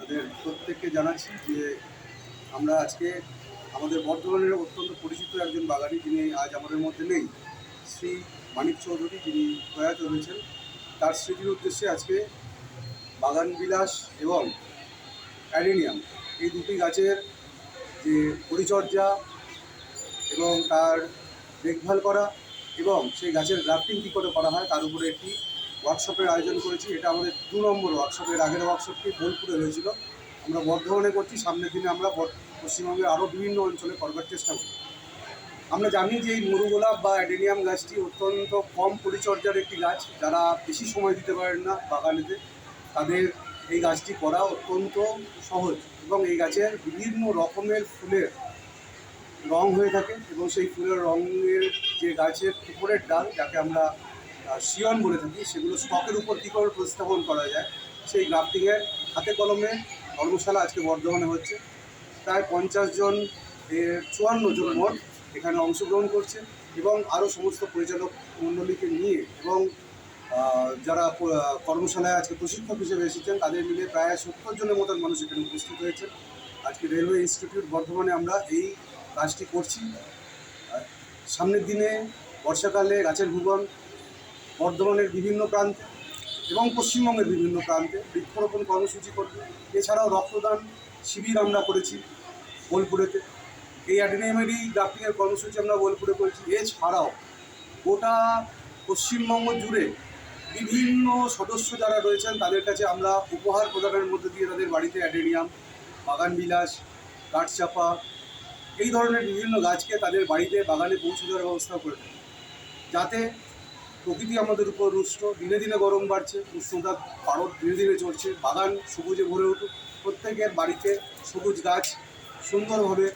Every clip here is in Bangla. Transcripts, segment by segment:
তাদের প্রত্যেককে জানাচ্ছি যে আমরা আজকে আমাদের বর্ধমানের অত্যন্ত পরিচিত একজন বাগানি, যিনি আজ আমাদের মধ্যে নেই, শ্রী মানিক চৌধুরী, যিনি প্রয়াত হয়েছেন, তার স্মৃতির উদ্দেশ্যে আজকে বাগান বিলাস এবং অ্যাডেনিয়াম এই দুটি গাছের যে পরিচর্যা এবং তার দেখভাল করা এবং সেই গাছের গ্রাফটিং কী করে করা হয় তার উপরে একটি ওয়ার্কশপের আয়োজন করেছি। এটা আমাদের 2 নম্বর ওয়ার্কশপের আগের ওয়ার্কশপটি বোলপুরে হয়েছিল, আমরা বর্ধমানে করছি। সামনের দিনে আমরা পশ্চিমবঙ্গের আরও বিভিন্ন অঞ্চলে করবার চেষ্টা করি। আমরা জানি যে এই মরুগোলাপ বা অ্যাডেনিয়াম গাছটি অত্যন্ত কম পরিচর্যার একটি গাছ। যারা বেশি সময় দিতে পারেন না বাগানেতে, তাদের এই গাছটি করা অত্যন্ত সহজ এবং এই গাছের বিভিন্ন রকমের ফুলের রং হয়ে থাকে এবং সেই ফুলের রঙের যে গাছের উপরের ডাল, যাকে আমরা শিয়ন বলে থাকি, সেগুলো স্টকের উপর কী করে প্রস্থাপন করা যায় সেই গ্রাফটিংয়ের হাতে কলমে কর্মশালা আজকে বর্ধমানে হচ্ছে। প্রায় 50 জন 54 জন মোট এখানে অংশগ্রহণ করছে এবং আরও সমস্ত পরিচালক মণ্ডলীকে নিয়ে এবং যারা কর্মশালায় আজকে প্রশিক্ষক হিসেবে এসেছেন তাদের মিলে প্রায় 70 জনের মতন মানুষ এখানে উপস্থিত হয়েছে। আজকে রেলওয়ে ইনস্টিটিউট বর্ধমানে আমরা এই কাজটি করছি। সামনের দিনে বর্ষাকালে গাছের ভুবন বর্ধমানের বিভিন্ন প্রান্তে এবং পশ্চিমবঙ্গের বিভিন্ন প্রান্তে বৃক্ষরোপণ কর্মসূচি করবে। এছাড়াও রক্তদান শিবির আমরা করেছি বোলপুরেতে। এই অ্যাডেনিয়ামেরই গ্রাফটিংয়ের কর্মসূচি আমরা বোলপুরে করেছি। এছাড়াও গোটা পশ্চিমবঙ্গ জুড়ে বিভিন্ন সদস্য যারা রয়েছেন তাদের কাছে আমরা উপহার প্রদানের মধ্যে দিয়ে তাদের বাড়িতে অ্যাডেনিয়াম, বাগান বিলাস, কাঠচাপা এই ধরনের বিভিন্ন গাছকে তাদের বাড়িতে বাগানে পৌঁছে দেওয়ার ব্যবস্থা করে থাকি, যাতে প্রকৃতি আমাদের উপর রুষ্ট। দিনে দিনে গরম বাড়ছে, উষ্ণতার পারদ ধীরে ধীরে চড়ছে, বাগান সবুজে ভরে উঠুক, প্রত্যেকের বাড়িতে সবুজ গাছ সুন্দরভাবে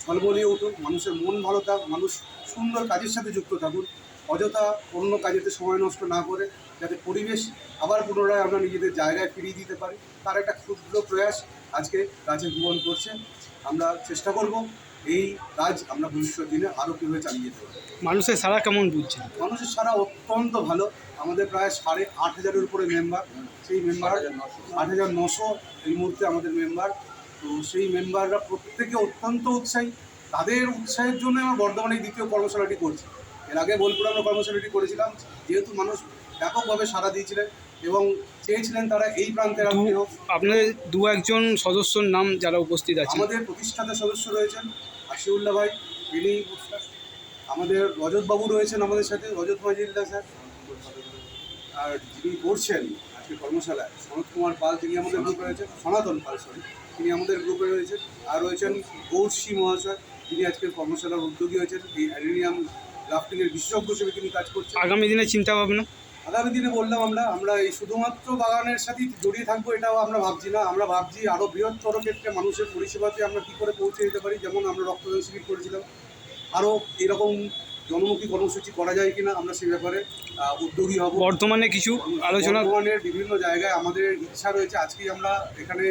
ঝলমলিয়ে উঠুক, মানুষের মন ভালো থাক, মানুষ সুন্দর কাজের সাথে যুক্ত থাকুন, অযথা অন্য কাজেতে সময় নষ্ট না করে যাতে পরিবেশ আবার পুনরায় আমরা নিজেদের জায়গায় ফিরিয়ে দিতে পারি, তার একটা ক্ষুদ্র প্রয়াস আজকে গাছের ভুবন করছে। আমরা চেষ্টা করব এই কাজ আমরা ভবিষ্যৎ দিনে আরও কীভাবে চালিয়ে যেতে পারি। মানুষের সাড়া কেমন বুঝছে? মানুষের সাড়া অত্যন্ত ভালো। আমাদের প্রায় 8,500-এর উপরে মেম্বার, সেই মেম্বার 8,900 এই মুহূর্তে আমাদের মেম্বার। তো সেই মেম্বাররা প্রত্যেকে অত্যন্ত উৎসাহী। তাদের উৎসাহের জন্য আমরা বর্ধমানে এই দ্বিতীয় কর্মশালাটি করছি। এর আগে বোলপুরে আমরা কর্মশালাটি করেছিলাম, যেহেতু মানুষ ব্যাপকভাবে সাড়া দিয়েছিলেন এবং চেয়েছিলেন তারা এই প্রান্তের হোক। আপনাদের 2-1 সদস্যর নাম যারা উপস্থিত আছে? আমাদের প্রতিষ্ঠাতা সদস্য রয়েছেন আশিউল্লাহ ভাই, তিনি। আমাদের রজতবাবু রয়েছেন আমাদের সাথে, রজত মাজিদা স্যার। আর যিনি করছেন আজকে কর্মশালায় সনত কুমার পাল, তিনি আমাদের গ্রুপে রয়েছেন। সনাতন পাল, তিনি আমাদের গ্রুপে রয়েছেন। আর রয়েছেন গৌরশী মহাশয়, তিনি আজকের কর্মশালার উদ্যোগী হয়েছেন। এই অ্যাডেনিয়াম গ্রাফটিংয়ের বিশেষজ্ঞ হিসেবে তিনি কাজ করছেন। আগামী দিনে চিন্তা ভাবনা? আগামী দিনে বললাম আমরা এই শুধুমাত্র বাগানের সাথেই জড়িয়ে থাকবো এটাও আমরা ভাবছি না। আমরা ভাবছি আরও বৃহত্তর ক্ষেত্রে মানুষের পরিষেবাতে আমরা কী করে পৌঁছে দিতে পারি। যেমন আমরা রক্তদান শিবির করেছিলাম, আরও এরকম জনমুখী কর্মসূচি করা যায় কিনা আমরা সেই ব্যাপারে উদ্যোগী হব। বর্তমানে কিছু আলোচনা, বর্তমানের বিভিন্ন জায়গায় আমাদের ইচ্ছা রয়েছে। আজকেই আমরা এখানে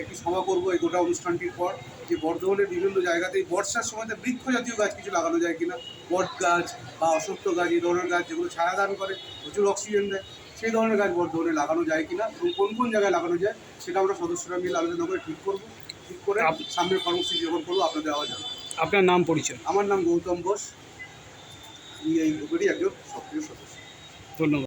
একটি সভা করব এই গোটা অনুষ্ঠানটির পর, যে বর্ধমানের বিভিন্ন জায়গাতেই বর্ষার সময়তে বৃক্ষ জাতীয় গাছ কিছু লাগানো যায় কিনা, বট গাছ বা অশ্বত্থ গাছ, এই ধরনের গাছ যেগুলো ছায়াদান করে, প্রচুর অক্সিজেন দেয়, সেই ধরনের গাছ বর্ধমানে লাগানো যায় কিনা এবং কোন কোন জায়গায় লাগানো যায় সেটা আমরা সদস্যরা মিলে আলোচনা করে ঠিক করে সামনের কর্মসূচি যখন করবো আপনাদের দেওয়া যাবে। আপনার নাম পরিচয়? আমার নাম গৌতম বোস, এই গ্রুপেরই একজন সক্রিয় সদস্য। ধন্যবাদ।